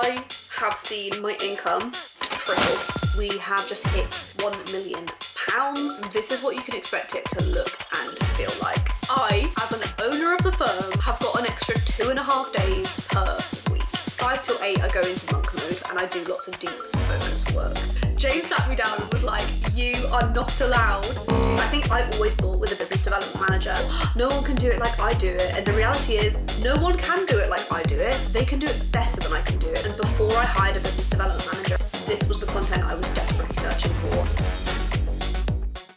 I have seen my income triple. We have just hit £1 million. This is what you can expect it to look and feel like. I, as an owner of the firm, have got an extra 2.5 days per week. 5 till 8 I go into monk mode and I do lots of deep focus work. James sat me down and was like, you are not allowed to. I think I always thought with a business development manager, no one can do it like I do it. And the reality is, no one can do it like I do it. They can do it better than I can do it. And before I hired a business development manager, this was the content I was desperately searching for.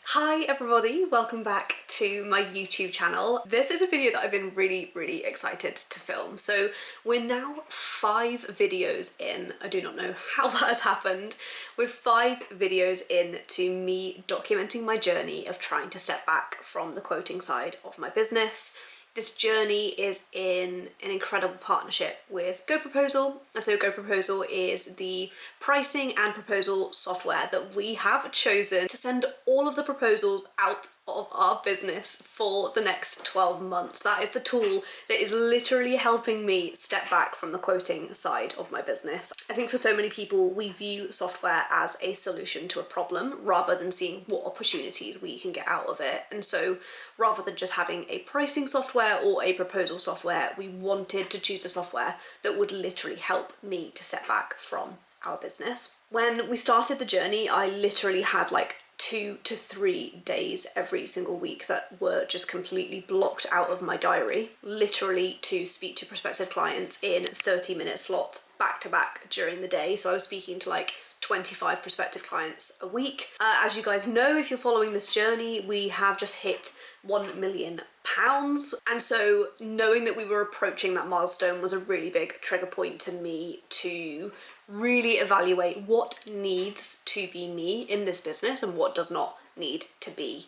Hi everybody, welcome back to my YouTube channel. This is a video that I've been really excited to film. So we're now 5 videos in. I do not know how that has happened. We're 5 videos in to me documenting my journey of trying to step back from the quoting side of my business. This journey is in an incredible partnership with GoProposal. And so GoProposal is the pricing and proposal software that we have chosen to send all of the proposals out of our business for the next 12 months. That is the tool that is literally helping me step back from the quoting side of my business. I think for so many people, we view software as a solution to a problem rather than seeing what opportunities we can get out of it. And so rather than just having a pricing software or a proposal software, we wanted to choose a software that would literally help me to step back from our business. When we started the journey, I literally had like 2 to 3 days every single week that were just completely blocked out of my diary, literally to speak to prospective clients in 30-minute slots back to back during the day. So I was speaking to like 25 prospective clients a week. As you guys know, if you're following this journey, we have just hit £1 million. And so knowing that we were approaching that milestone was a really big trigger point to me to really evaluate what needs to be me in this business and what does not need to be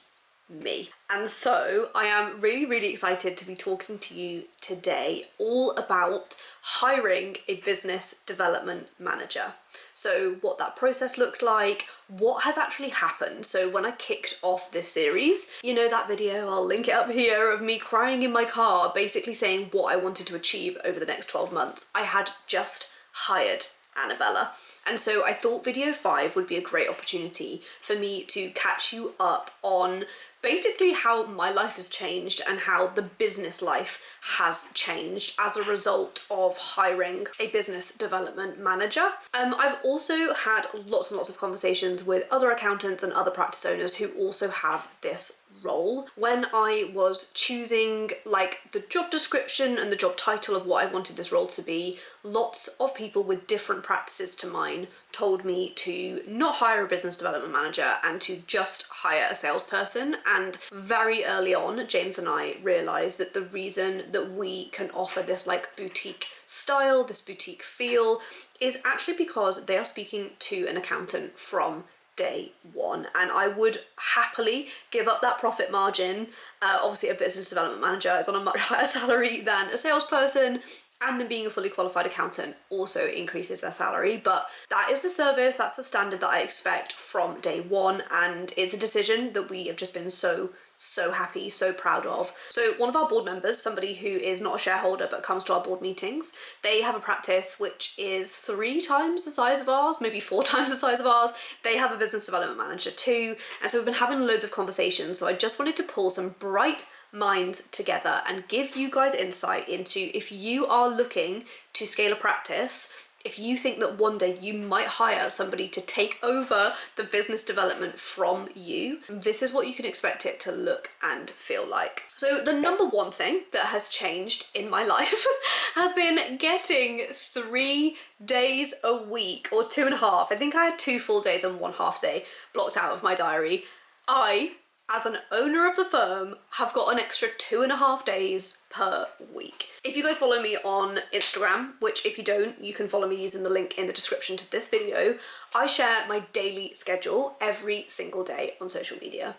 me. And so I am really excited to be talking to you today all about hiring a business development manager. So what that process looked like, what has actually happened. So when I kicked off this series, you know that video, I'll link it up here, of me crying in my car, basically saying what I wanted to achieve over the next 12 months. I had just hired Annabella. And so I thought video 5 would be a great opportunity for me to catch you up on basically how my life has changed and how the business life has changed as a result of hiring a business development manager. I've also had lots and lots of conversations with other accountants and other practice owners who also have this role. When I was choosing like the job description and the job title of what I wanted this role to be, lots of people with different practices to mine told me to not hire a business development manager and to just hire a salesperson. And very early on, James and I realized that the reason that we can offer this like boutique style, this boutique feel, is actually because they are speaking to an accountant from day one. And I would happily give up that profit margin. Obviously a business development manager is on a much higher salary than a salesperson, and then being a fully qualified accountant also increases their salary. But that is the service, that's the standard that I expect from day one, and it's a decision that we have just been so happy, so proud of. So one of our board members, somebody who is not a shareholder but comes to our board meetings, they have a practice which is 3 times the size of ours, maybe 4 times the size of ours. They have a business development manager too. And so we've been having loads of conversations. So I just wanted to pull some bright minds together and give you guys insight into, if you are looking to scale a practice, if you think that one day you might hire somebody to take over the business development from you, this is what you can expect it to look and feel like. So the number one thing that has changed in my life has been getting 3 days a week, or 2.5. I think I had 2 full days and 1 half day blocked out of my diary. I, as an owner of the firm, have got an extra 2.5 days per week. If you guys follow me on Instagram, which if you don't, you can follow me using the link in the description to this video, I share my daily schedule every single day on social media.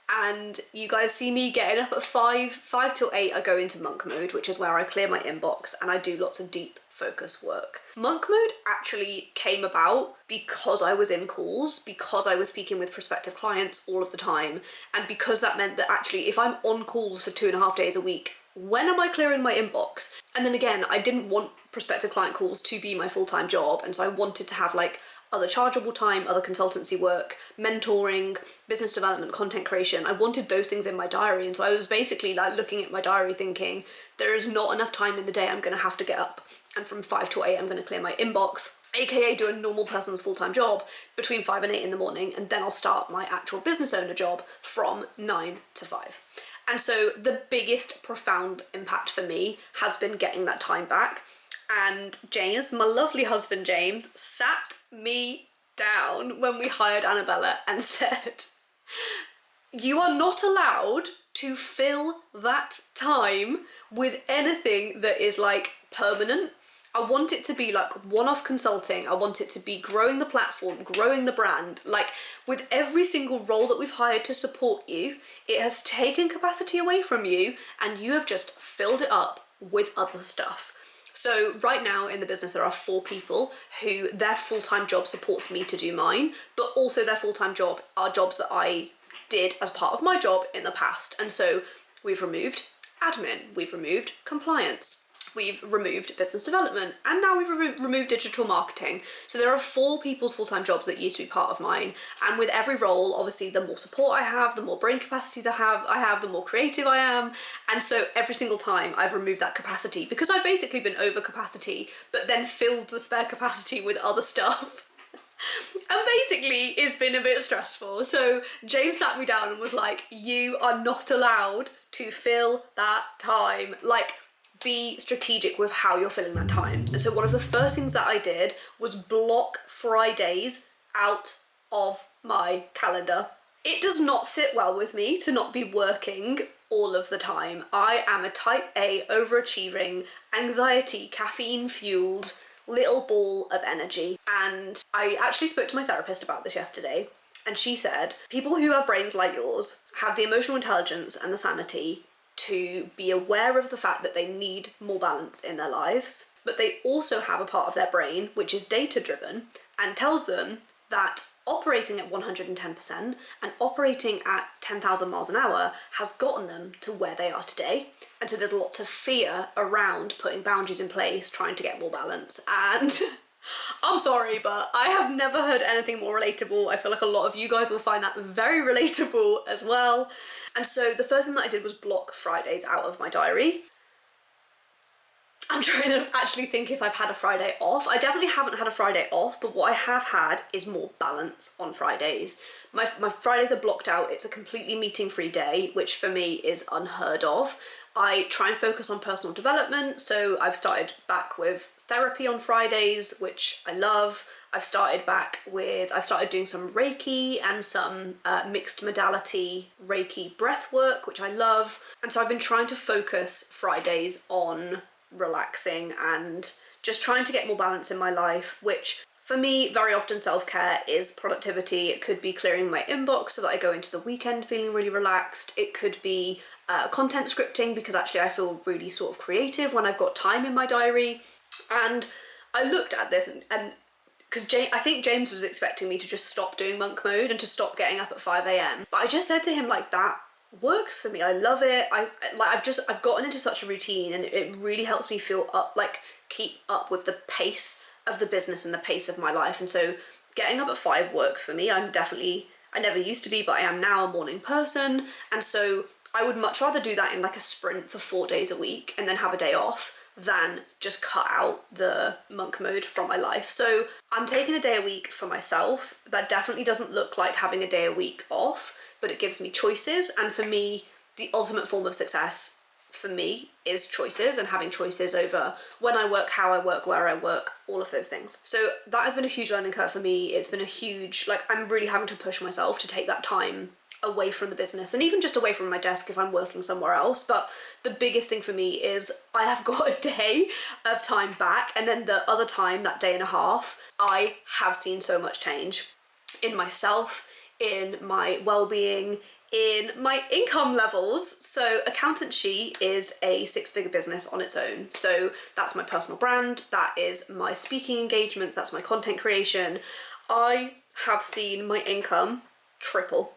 And you guys see me getting up at 5 till 8 I go into monk mode, which is where I clear my inbox and I do lots of deep focus work. Monk mode actually came about because I was in calls, because I was speaking with prospective clients all of the time, and because that meant that actually if I'm on calls for 2.5 days a week when am I clearing my inbox? And then again, I didn't want prospective client calls to be my full-time job, and so I wanted to have like other chargeable time, other consultancy work, mentoring, business development, content creation. I wanted those things in my diary, and so I was basically like looking at my diary thinking, there is not enough time in the day. I'm going to have to get up, and from 5 to 8 I'm going to clear my inbox, aka do a normal person's full-time job between 5 and 8 in the morning, and then I'll start my actual business owner job from 9 to 5. And so the biggest profound impact for me has been getting that time back. And James, my lovely husband James, sat me down when we hired Annabella and said, you are not allowed to fill that time with anything that is like permanent. I want it to be like one-off consulting. I want it to be growing the platform, growing the brand. Like with every single role that we've hired to support you, it has taken capacity away from you and you have just filled it up with other stuff. So right now in the business, there are 4 people who their full-time job supports me to do mine, but also their full-time job are jobs that I did as part of my job in the past. And so we've removed admin, we've removed compliance, we've removed business development, and now we've removed digital marketing. So there are 4 people's full-time jobs that used to be part of mine. And with every role, obviously, the more support I have, the more brain capacity I have, the more creative I am. And so every single time I've removed that capacity because I've basically been over capacity, but then filled the spare capacity with other stuff. And basically it's been a bit stressful. So James sat me down and was like, you are not allowed to fill that time. Like, be strategic with how you're filling that time. And so one of the first things that I did was block Fridays out of my calendar. It does not sit well with me to not be working all of the time. I am a type A, overachieving, anxiety, caffeine fueled little ball of energy. And I actually spoke to my therapist about this yesterday, and she said, people who have brains like yours have the emotional intelligence and the sanity to be aware of the fact that they need more balance in their lives, but they also have a part of their brain which is data driven and tells them that operating at 110% and operating at 10,000 miles an hour has gotten them to where they are today. And so there's lots of fear around putting boundaries in place, trying to get more balance. And I'm sorry, but I have never heard anything more relatable. I feel like a lot of you guys will find that very relatable as well. And so the first thing that I did was block Fridays out of my diary. I'm trying to actually think if I've had a Friday off. I definitely haven't had a Friday off, but what I have had is more balance on Fridays. My Fridays are blocked out. It's a completely meeting-free day, which for me is unheard of. I try and focus on personal development, so I've started back with therapy on Fridays, which I love. I've started doing some Reiki and some mixed modality Reiki breath work, which I love. And so I've been trying to focus Fridays on relaxing and just trying to get more balance in my life, which for me, very often self-care is productivity. It could be clearing my inbox so that I go into the weekend feeling really relaxed. It could be content scripting, because actually I feel really sort of creative when I've got time in my diary. And I looked at this and because I think James was expecting me to just stop doing monk mode and to stop getting up at 5 a.m. But I just said to him, like, that works for me. I love it. I've gotten into such a routine, and it really helps me feel up, like keep up with the pace of the business and the pace of my life. And so getting up at 5 works for me. I never used to be, but I am now a morning person. And so I would much rather do that in like a sprint for 4 days a week and then have a day off than just cut out the monk mode from my life. So I'm taking a day a week for myself. That definitely doesn't look like having a day a week off, but it gives me choices. And for me, the ultimate form of success for me is choices, and having choices over when I work, how I work, where I work, all of those things. So that has been a huge learning curve for me. It's been a huge, like, I'm really having to push myself to take that time away from the business, and even just away from my desk if I'm working somewhere else. But the biggest thing for me is I have got a day of time back, and then the other time, that day and a half, I have seen so much change in myself, in my well-being, in my income levels. So accountancy is a 6-figure business on its own. So that's my personal brand, that is my speaking engagements, that's my content creation. I have seen my income triple.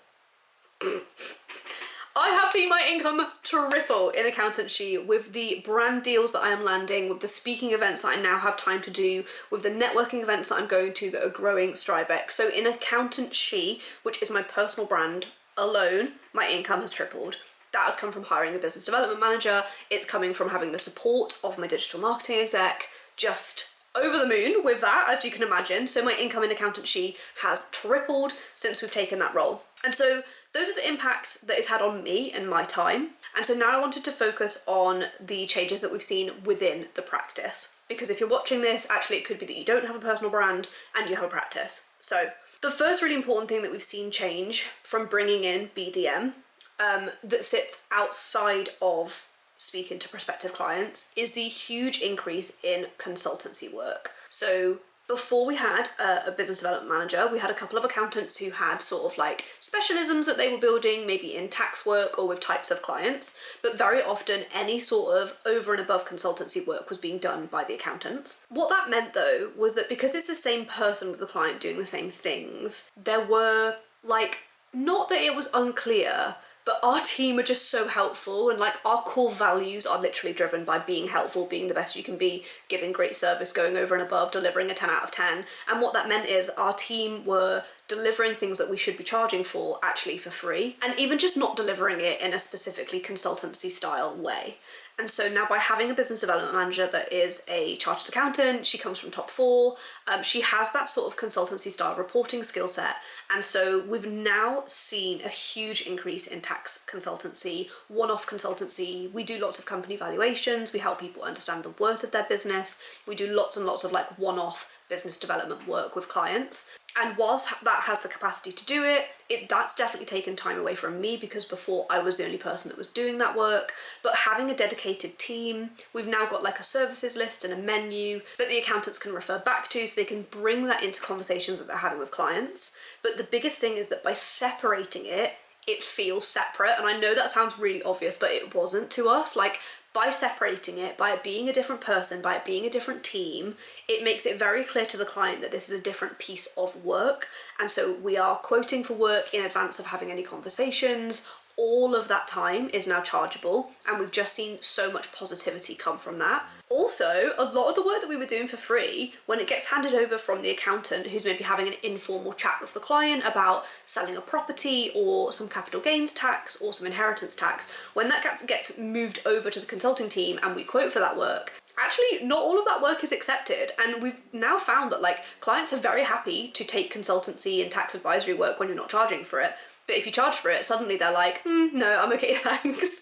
I have seen my income triple in accountancy with the brand deals that I am landing, with the speaking events that I now have time to do, with the networking events that I'm going to that are growing strivex. So in accountancy, which is my personal brand alone, my income has tripled. That has come from hiring a business development manager. It's coming from having the support of my digital marketing exec, just over the moon with that, as you can imagine. So my income in accountancy has tripled since we've taken that role. And so those are the impacts that it's had on me and my time. And so now I wanted to focus on the changes that we've seen within the practice. Because if you're watching this, actually it could be that you don't have a personal brand and you have a practice. So the first really important thing that we've seen change from bringing in BDM that sits outside of speaking to prospective clients is the huge increase in consultancy work. So before we had a business development manager, we had a couple of accountants who had sort of like specialisms that they were building, maybe in tax work or with types of clients, but very often any sort of over and above consultancy work was being done by the accountants. What that meant though was that because it's the same person with the client doing the same things, there were like, not that it was unclear, but our team are just so helpful, and like our core values are literally driven by being helpful, being the best you can be, giving great service, going over and above, delivering a 10 out of 10. And what that meant is our team were delivering things that we should be charging for actually for free, and even just not delivering it in a specifically consultancy style way. And so now by having a business development manager that is a chartered accountant, she comes from top four, she has that sort of consultancy style reporting skill set. And so we've now seen a huge increase in tax consultancy, one-off consultancy. We do lots of company valuations. We help people understand the worth of their business. We do lots and lots of like one-off business development work with clients. And whilst that has the capacity to do it, that's definitely taken time away from me, because before I was the only person that was doing that work. But having a dedicated team, we've now got like a services list and a menu that the accountants can refer back to, so they can bring that into conversations that they're having with clients. But the biggest thing is that by separating it, it feels separate. And I know that sounds really obvious, but it wasn't to us. Like, by separating it, by it being a different person, by it being a different team, it makes it very clear to the client that this is a different piece of work. And so we are quoting for work in advance of having any conversations. All of that time is now chargeable, and we've just seen so much positivity come from that. Also, a lot of the work that we were doing for free, when it gets handed over from the accountant who's maybe having an informal chat with the client about selling a property or some capital gains tax or some inheritance tax, when that gets moved over to the consulting team and we quote for that work, actually not all of that work is accepted. And we've now found that like clients are very happy to take consultancy and tax advisory work when you're not charging for it. But if you charge for it, suddenly they're like, no, I'm okay, thanks.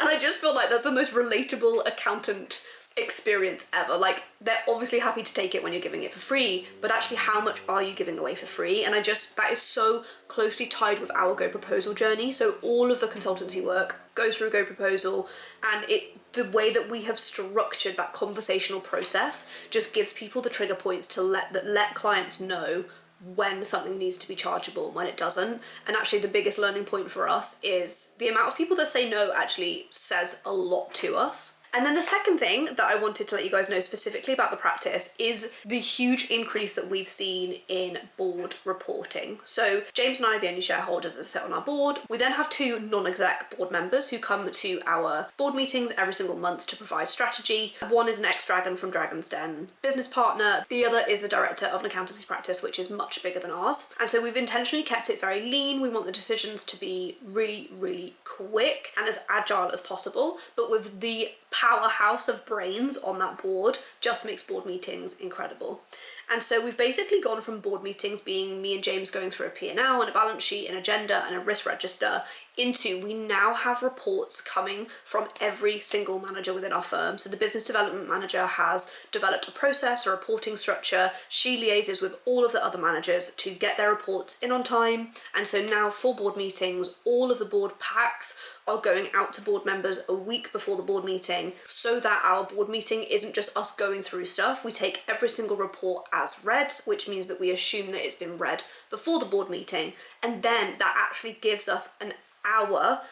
And I just feel like that's the most relatable accountant experience ever. Like, they're obviously happy to take it when you're giving it for free, but actually how much are you giving away for free? And that is so closely tied with our GoProposal journey. So all of the consultancy work goes through GoProposal, and the way that we have structured that conversational process just gives people the trigger points to let clients know when something needs to be chargeable and when it doesn't. And actually the biggest learning point for us is the amount of people that say no actually says a lot to us. And then the second thing that I wanted to let you guys know specifically about the practice is the huge increase that we've seen in board reporting. So James and I are the only shareholders that sit on our board. We then have two non-exec board members who come to our board meetings every single month to provide strategy. One is an ex-Dragon from Dragon's Den business partner. The other is the director of an accountancy practice, which is much bigger than ours. And so we've intentionally kept it very lean. We want the decisions to be really, really quick and as agile as possible, but with the powerhouse of brains on that board just makes board meetings incredible. And so we've basically gone from board meetings being me and James going through a P&L and a balance sheet, an agenda and a risk register, into we now have reports coming from every single manager within our firm. So the business development manager has developed a process, a reporting structure. She liaises with all of the other managers to get their reports in on time. And so now for board meetings, all of the board packs are going out to board members a week before the board meeting, so that our board meeting isn't just us going through stuff. We take every single report as read, which means that we assume that it's been read before the board meeting, and then that actually gives us an hour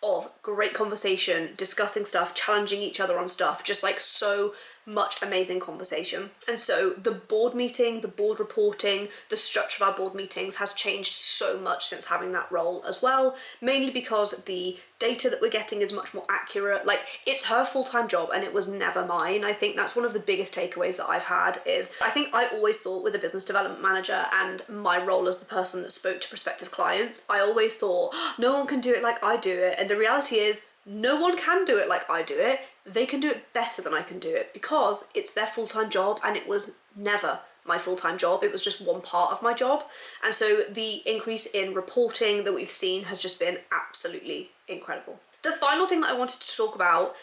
of great conversation, discussing stuff, challenging each other on stuff, just like so much amazing conversation. And so the board meeting, the board reporting, the structure of our board meetings has changed so much since having that role as well, mainly because the data that we're getting is much more accurate. Like, it's her full-time job and it was never mine. I think that's one of the biggest takeaways that I've had is I think I always thought with a business development manager and my role as the person that spoke to prospective clients, I always thought, oh, no one can do it like I do it. And the reality is no one can do it like I do it. They can do it better than I can do it because it's their full-time job and it was never my full-time job. It was just one part of my job. And so the increase in reporting that we've seen has just been absolutely incredible. The final thing that I wanted to talk about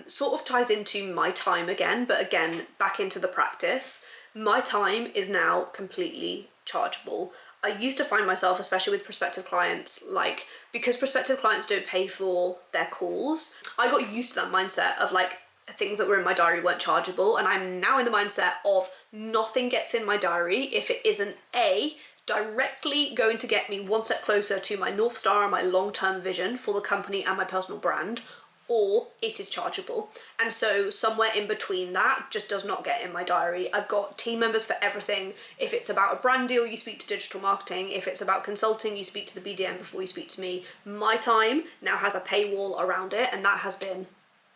sort of ties into my time again, but again, back into the practice. My time is now completely chargeable. I used to find myself, especially with prospective clients, like, because prospective clients don't pay for their calls, I got used to that mindset of like, things that were in my diary weren't chargeable, and I'm now in the mindset of nothing gets in my diary if it isn't A, directly going to get me one step closer to my North Star and my long-term vision for the company and my personal brand, or it is chargeable. And so somewhere in between that just does not get in my diary. I've got team members for everything. If it's about a brand deal, you speak to digital marketing. If it's about consulting, you speak to the BDM before you speak to me. My time now has a paywall around it, and that has been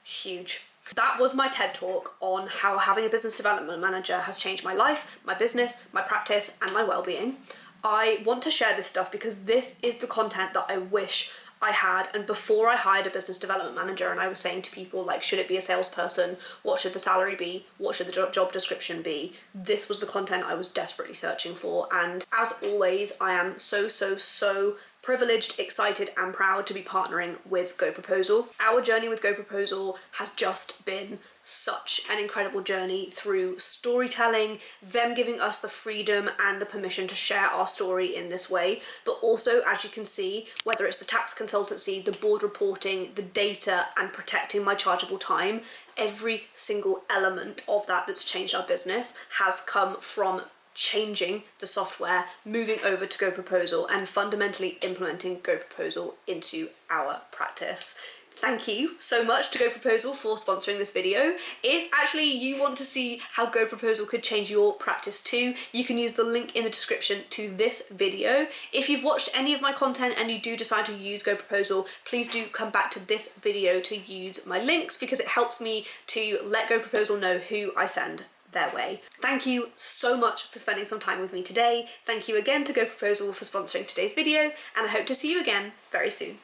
huge. That was my TED Talk on how having a business development manager has changed my life, my business, my practice, and my well-being. I want to share this stuff because this is the content that I wish I had. And before I hired a business development manager and I was saying to people, like, should it be a salesperson? What should the salary be? What should the job description be? This was the content I was desperately searching for. And as always, I am so privileged, excited, and proud to be partnering with GoProposal. Our journey with GoProposal has just been such an incredible journey through storytelling, them giving us the freedom and the permission to share our story in this way, but also, as you can see, whether it's the tax consultancy, the board reporting, the data, and protecting my chargeable time, every single element of that that's changed our business has come from changing the software, moving over to GoProposal, and fundamentally implementing GoProposal into our practice. Thank you so much to GoProposal for sponsoring this video. If actually you want to see how GoProposal could change your practice too, you can use the link in the description to this video. If you've watched any of my content and you do decide to use GoProposal, please do come back to this video to use my links because it helps me to let GoProposal know who I send their way. Thank you so much for spending some time with me today. Thank you again to GoProposal for sponsoring today's video, and I hope to see you again very soon.